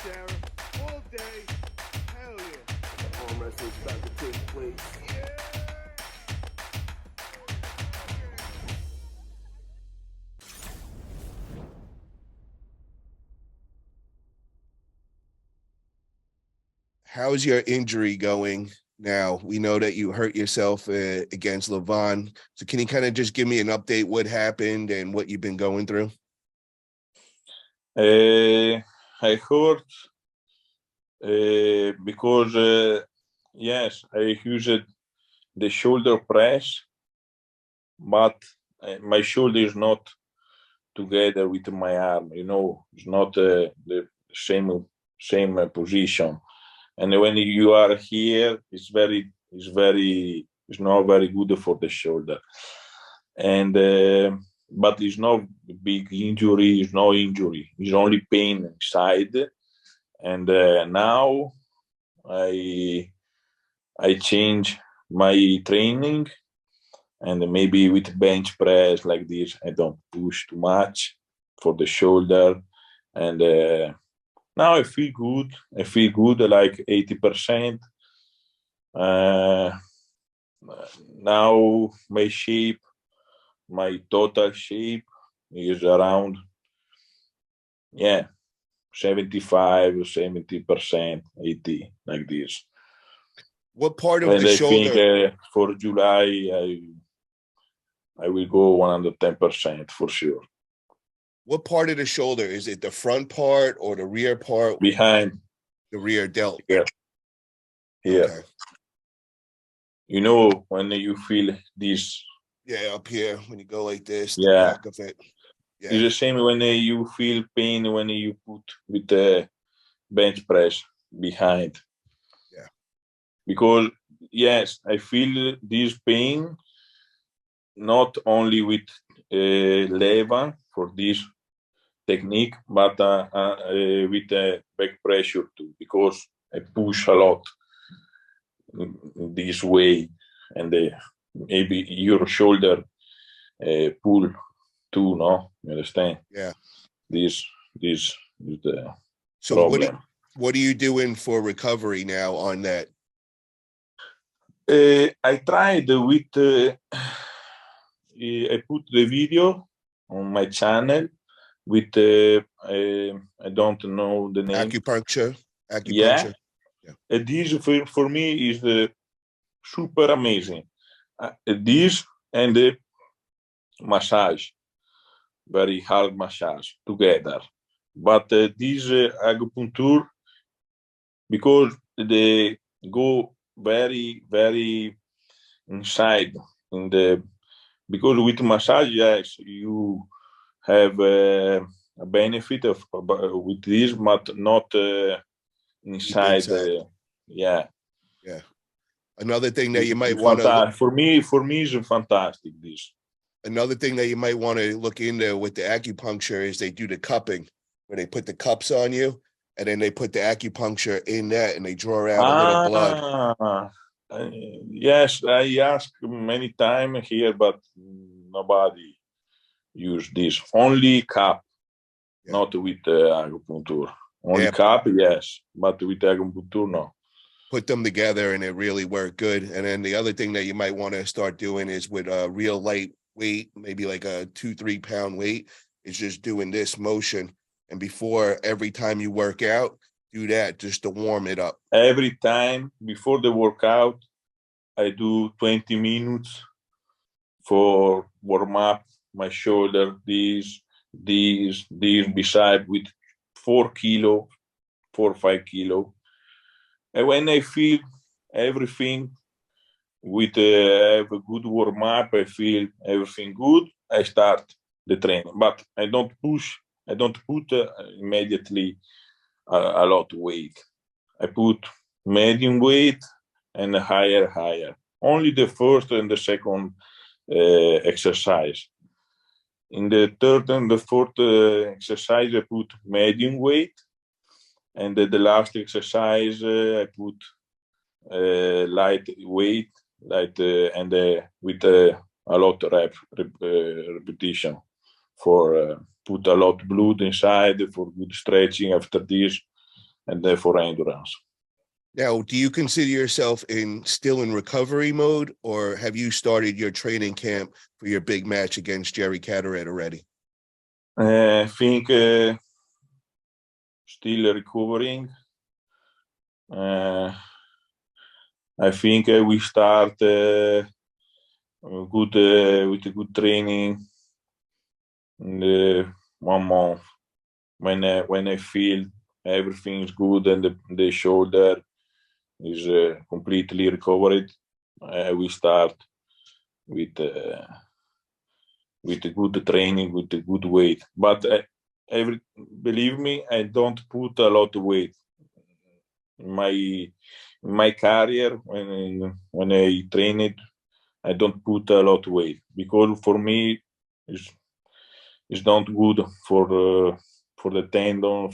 Sarah, all day. Hell yeah. Arm wrestling's about to take place. Yeah. How's your injury going now? We know that you hurt yourself against Levon. So can you kind of just give me an update what happened and what you've been going through? I hurt because yes, I used the shoulder press, but my shoulder is not together with my arm. You know, it's not the same position. And when you are here, it's not very good for the shoulder. And but it's no big injury. It's no injury. It's only pain inside. And now I change my training, and maybe with bench press like this, I don't push too much for the shoulder. And now I feel good. I feel good, like 80%. Now my shape, my total shape is around, 75, 70%, 80, like this. What part of And the I shoulder? think for July, I will go 110% for sure. What part of the shoulder? Is it the front part or the rear part? Behind. The rear delt. Here. Okay. You know, when you feel this. Yeah, up here, when you go like this, the Yeah. back of it. Yeah. It's the same when you feel pain when you put with the bench press behind. Yeah. Because, yes, I feel this pain not only with lever for this technique, but with back pressure too, because I push a lot this way, and maybe your shoulder pull too, no? You understand? Yeah. This is the so problem. What are you doing for recovery now on that? I tried with, I put the video on my channel with, I don't know the name. Acupuncture. Yeah. This for me is super amazing. This and the massage, very hard massage together. But this acupuncture, because they go very, very inside in the, because with massage, yes, you have a benefit of with this, but not inside. Yeah. Another thing that you might want to. For me, it's fantastic. This. Another thing that you might want to look into with the acupuncture is they do the cupping, where they put the cups on you, and then they put the acupuncture in that, and they draw out a little blood. Yes, I asked many times here, but nobody use this. Only cup, not with acupuncture. Only cup, yes, but with acupuncture, no. Put them together, and it really worked good. And then the other thing that you might want to start doing is with a real light weight, maybe like a 2-3 pound weight, is just doing this motion. And before every time you work out, do that just to warm it up. Every time before the workout, I do 20 minutes for warm up my shoulder, this beside with 4 or 5 kilo. And when I feel everything with have a good warm up, I feel everything good, I start the training. But I don't push, I don't put immediately a lot of weight. I put medium weight and higher. Only the first and the second exercise. In the third and the fourth exercise, I put medium weight. And the last exercise, I put light weight, and with a lot of repetition for put a lot of blood inside for good stretching after this. and for endurance. Now, do you consider yourself still in recovery mode, or have you started your training camp for your big match against Jerry Cadorette already? I think still recovering. I think we start good with a good training in 1 month. When I feel everything is good and the shoulder is completely recovered, we start with a good training, with a good weight. But believe me, I don't put a lot of weight in my career. When I train it, I don't put a lot of weight, because for me it's not good for the tendon.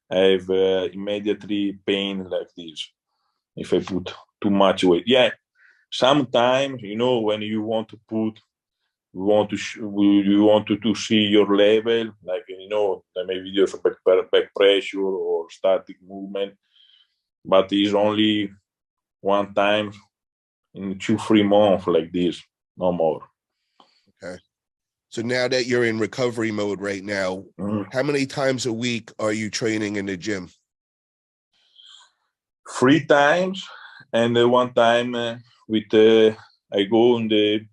I have immediately pain like this if I put too much weight. Yeah, sometimes, when you want to put, you want to see your level, like, there may be videos of back pressure or static movement, but it's only one time in 2-3 months like this, no more. Okay. So now that you're in recovery mode right now, how many times a week are you training in the gym? 3 times, and one time I go in the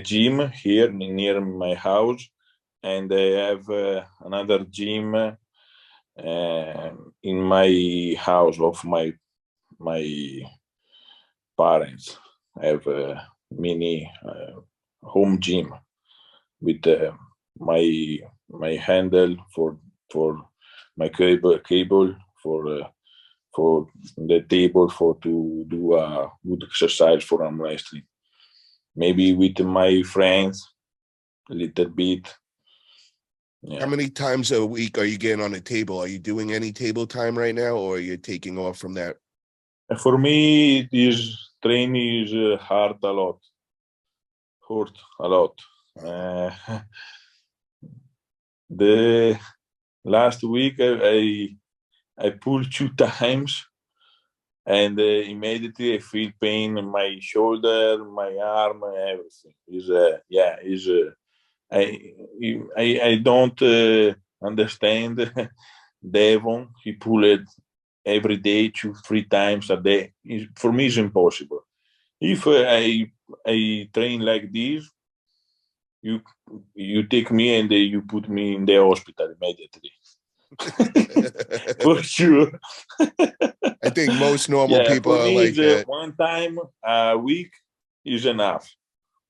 gym here near my house, and I have another gym in my house of my parents. I have a mini home gym with my handle for my cable for the table to do a good exercise for arm wrestling. Maybe with my friends a little bit. Yeah. How many times a week are you getting on the table? Are you doing any table time right now, or are you taking off from that? For me, this training is hurt a lot. The last week I pulled 2 times, and immediately I feel pain in my shoulder, my arm, and everything. I don't understand Devon. He pulled it every day, 2-3 times a day. For me, it's impossible. If I train like this, you take me and you put me in the hospital immediately. For sure. I think most normal people for are me, like that. 1 time a week is enough,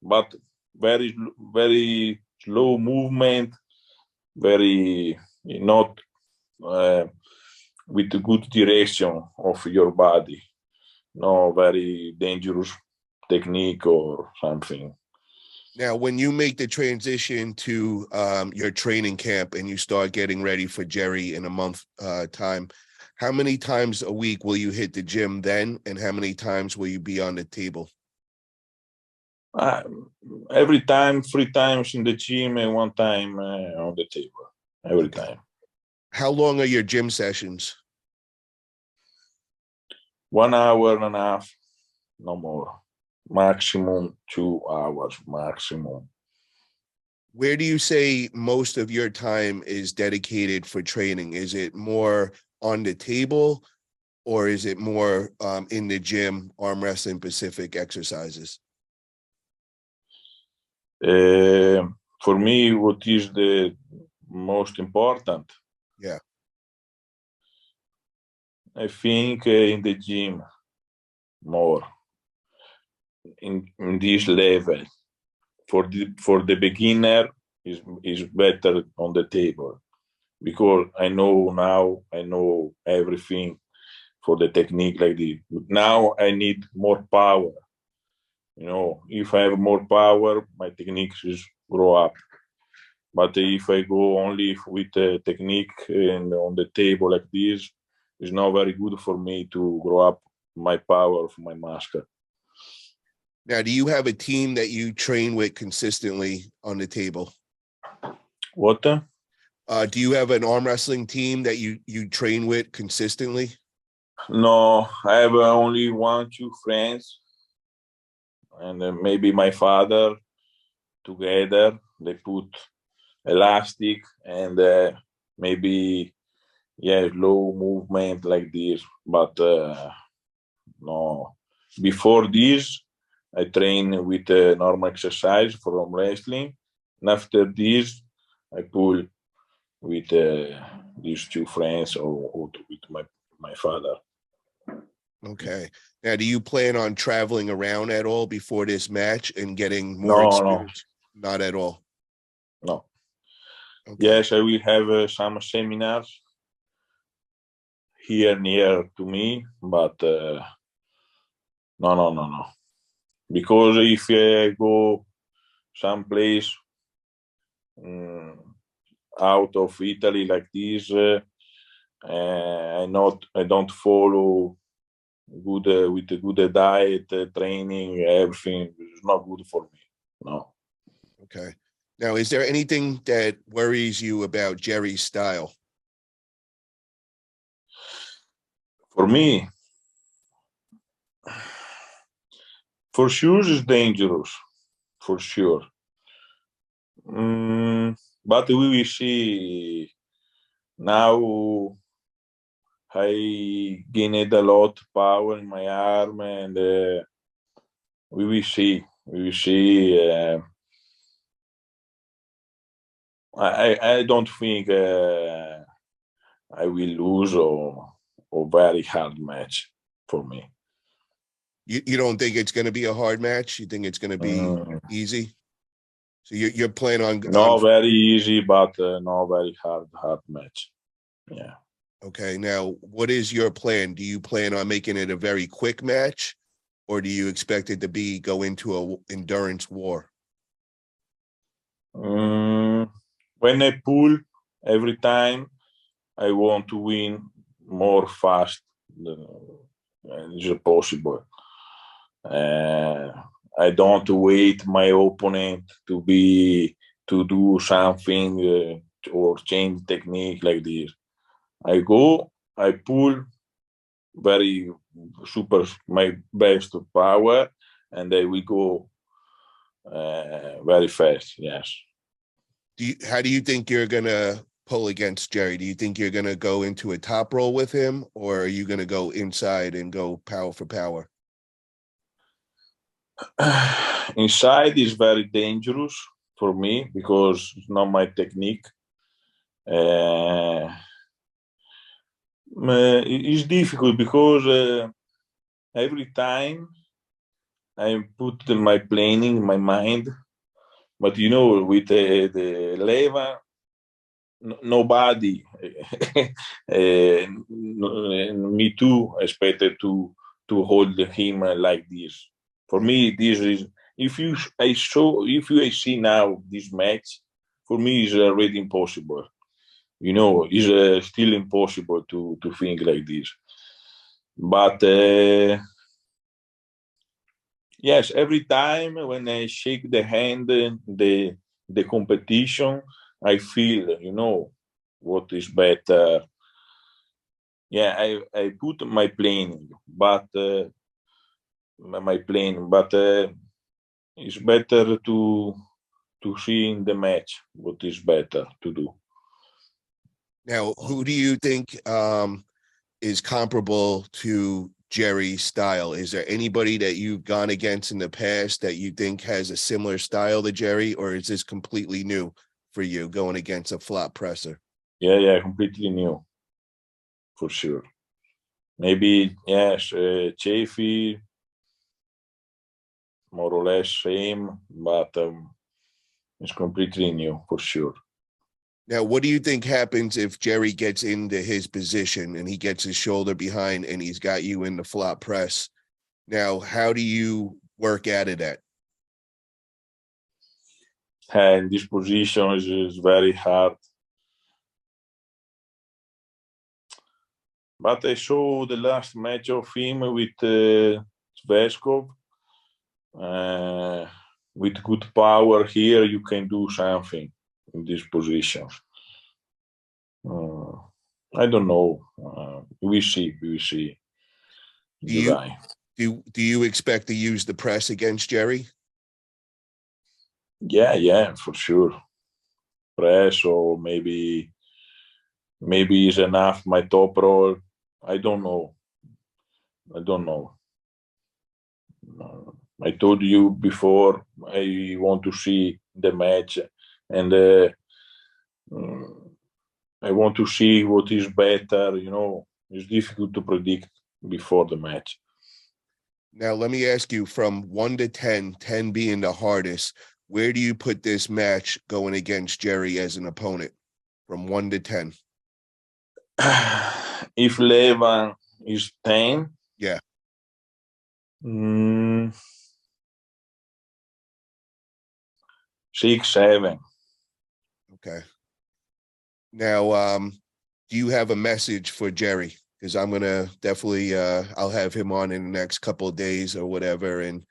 but very, very slow movement, very not with a good direction of your body, no very dangerous technique or something. Now, when you make the transition to your training camp and you start getting ready for Jerry in a month time, how many times a week will you hit the gym then? And how many times will you be on the table? Every time, 3 times in the gym and 1 time on the table. Every time. How long are your gym sessions? 1 hour and a half, no more. Maximum 2 hours, maximum. Where do you say most of your time is dedicated for training? Is it more on the table, or is it more in the gym, arm wrestling specific exercises? For me, what is the most important? Yeah. I think in the gym more, in this level. For the beginner is better on the table, because I know everything for the technique like this. But now I need more power. If I have more power, my techniques is grow up. But if I go only with the technique and on the table like this, it's not very good for me to grow up my power of my master. Now, do you have a team that you train with consistently on the table? What? Do you have an arm wrestling team that you train with consistently? No, I have only one, two friends, and maybe my father together. They put elastic and maybe low movement like this. But no, before this, I train with normal exercise for arm wrestling, and after this, I pull with these two friends or with my father. Okay. Now, do you plan on traveling around at all before this match and getting more No, experience? Not at all. no. Okay. Yes, I will have some seminars here near to me, but no. Because if I go someplace out of Italy like this, I don't follow good with a good diet, training, everything is not good for me. No. Okay. Now, is there anything that worries you about Jerry's style? For me, for sure, it's dangerous. For sure. But we will see. Now I gained a lot power in my arm, and we will see. We will see. I don't think I will lose or very hard match for me. You don't think it's going to be a hard match? You think it's going to be easy? So you're planning on No, very easy, but no very hard match. Yeah. Okay. Now, what is your plan? Do you plan on making it a very quick match, or do you expect it to go into a endurance war? When I pull every time, I want to win more fast than is possible. I don't wait my opponent to do something or change technique like this. I go, I pull very super my best power, and I will go very fast. Yes. How do you think you're gonna pull against Jerry? Do you think you're gonna go into a top roll with him, or are you gonna go inside and go power for power? Inside is very dangerous for me because it's not my technique. It's difficult because every time I put my planning in my mind, but with the leva, nobody, me too, expected to hold him like this. For me, this is if you see now this match, for me is already impossible. It's still impossible to think like this. But yes, every time when I shake the hand, the competition, I feel, what is better. Yeah, I put my planning, but it's better to see in the match what is better to do. Now, who do you think is comparable to Jerry's style? Is there anybody that you've gone against in the past that you think has a similar style to Jerry, or is this completely new for you going against a flop presser? Yeah, completely new, for sure. Maybe, yes, Chafee, more or less same, but it's completely new, for sure. Now, what do you think happens if Jerry gets into his position and he gets his shoulder behind and he's got you in the flop press? Now, how do you work out of that? And this position is very hard. But I saw the last match of him with Zveskov. With good power here, you can do something in this position. I don't know. We see. Do you July. do you expect to use the press against Jerry? Yeah, for sure. Press or maybe is enough my top roll. I don't know. I told you before I want to see the match, and I want to see what is better. It's difficult to predict before the match. Now, let me ask you, from 1 to 10, 10 being the hardest, where do you put this match going against Jerry as an opponent from 1 to 10? If Levan is 10, Yeah. 6, 7. Okay. Now, do you have a message for Jerry? Because I'm gonna definitely I'll have him on in the next couple of days or whatever. And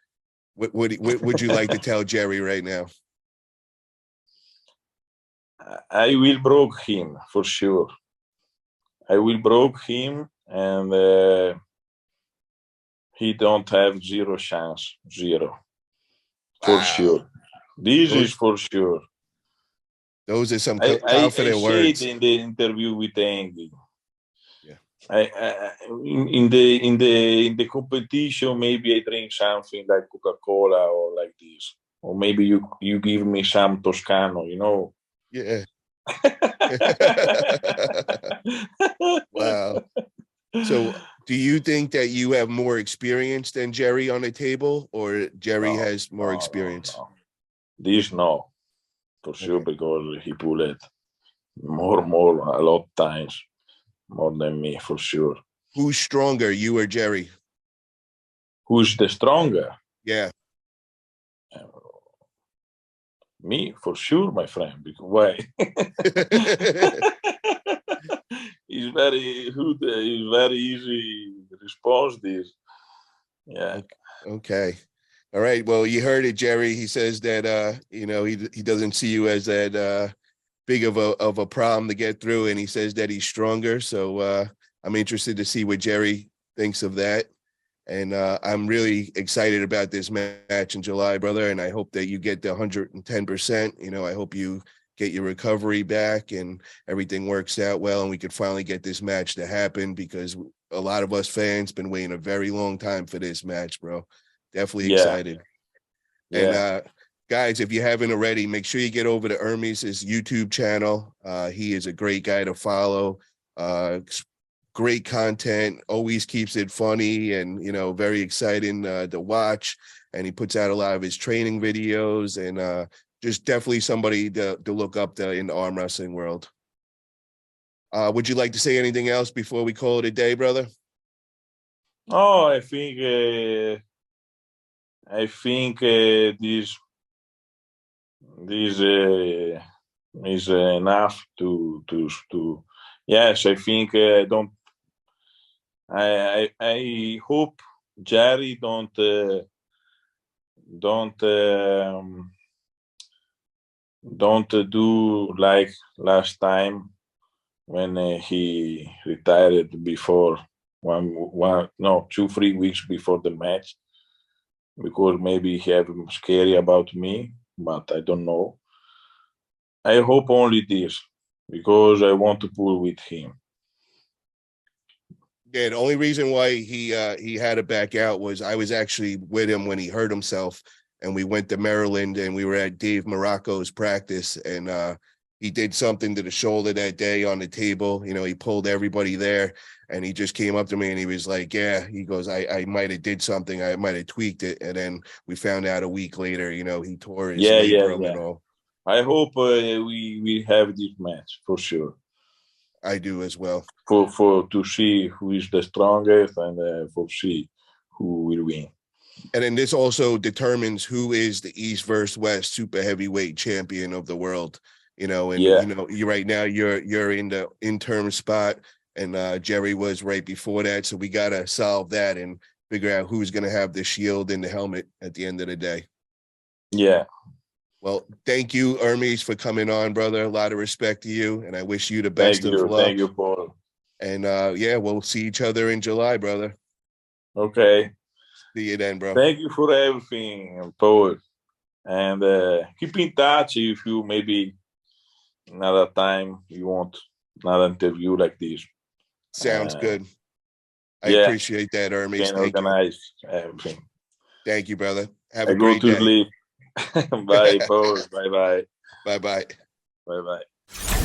what would you like to tell Jerry right now? I will broke him for sure. I will broke him, and he don't have zero chance, zero for Wow. sure. This is for sure. Those are some I confident words. said in the interview with Andy. Yeah. In the competition, maybe I drink something like Coca-Cola or like this, or maybe you give me some Toscano, Yeah. Wow. So do you think that you have more experience than Jerry on the table, or Jerry has more experience? No. This no, for sure, because he pulled it more, a lot of times, more than me, for sure. Who's stronger, you or Jerry? Who's the stronger? Yeah. Me, for sure, my friend. Because why? It's very good. It's very easy response. This. Yeah. Okay. All right. Well, you heard it, Jerry. He says that he doesn't see you as that big of a problem to get through, and he says that he's stronger. So I'm interested to see what Jerry thinks of that. And I'm really excited about this match in July, brother. And I hope that you get the 110%. I hope you get your recovery back and everything works out well, and we could finally get this match to happen, because a lot of us fans been waiting a very long time for this match, bro. Definitely excited. Yeah. And guys, if you haven't already, make sure you get over to Ermes' YouTube channel. He is a great guy to follow. Great content, always keeps it funny and very exciting to watch. And he puts out a lot of his training videos, and just definitely somebody to look up to in the arm wrestling world. Would you like to say anything else before we call it a day, brother? Oh, I think this is enough to. Yes, I think don't. I hope Jerry don't do like last time when he retired before 2-3 weeks before the match, because maybe he have scary about me, but I don't know. I hope only this, because I want to pull with him. Yeah, the only reason why he had to back out was I was actually with him when he hurt himself, and we went to Maryland and we were at Dave Morocco's practice, and he did something to the shoulder that day on the table. He pulled everybody there, and he just came up to me and he was like, yeah, he goes, I might have did something. I might have tweaked it. And then we found out a week later, he tore his labrum and all. I hope we have this match for sure. I do as well. For to see who is the strongest, and for see who will win. And then this also determines who is the East versus West super heavyweight champion of the world. You right now you're in the interim spot, and Jerry was right before that. So we gotta solve that and figure out who's gonna have the shield and the helmet at the end of the day. Yeah. Well, thank you, Ermes, for coming on, brother. A lot of respect to you, and I wish you the best of luck. Thank you, Paul. And yeah, we'll see each other in July, brother. Okay. See you then, bro. Thank you for everything, Paul. And keep in touch if you maybe another time you want another interview like this. Sounds good. I yeah, appreciate that, Ermes. can Thank you. organize everything. Thank you, brother. Have I a go great to day. sleep. Bye, Paul. Bye-bye. Bye-bye. Bye-bye.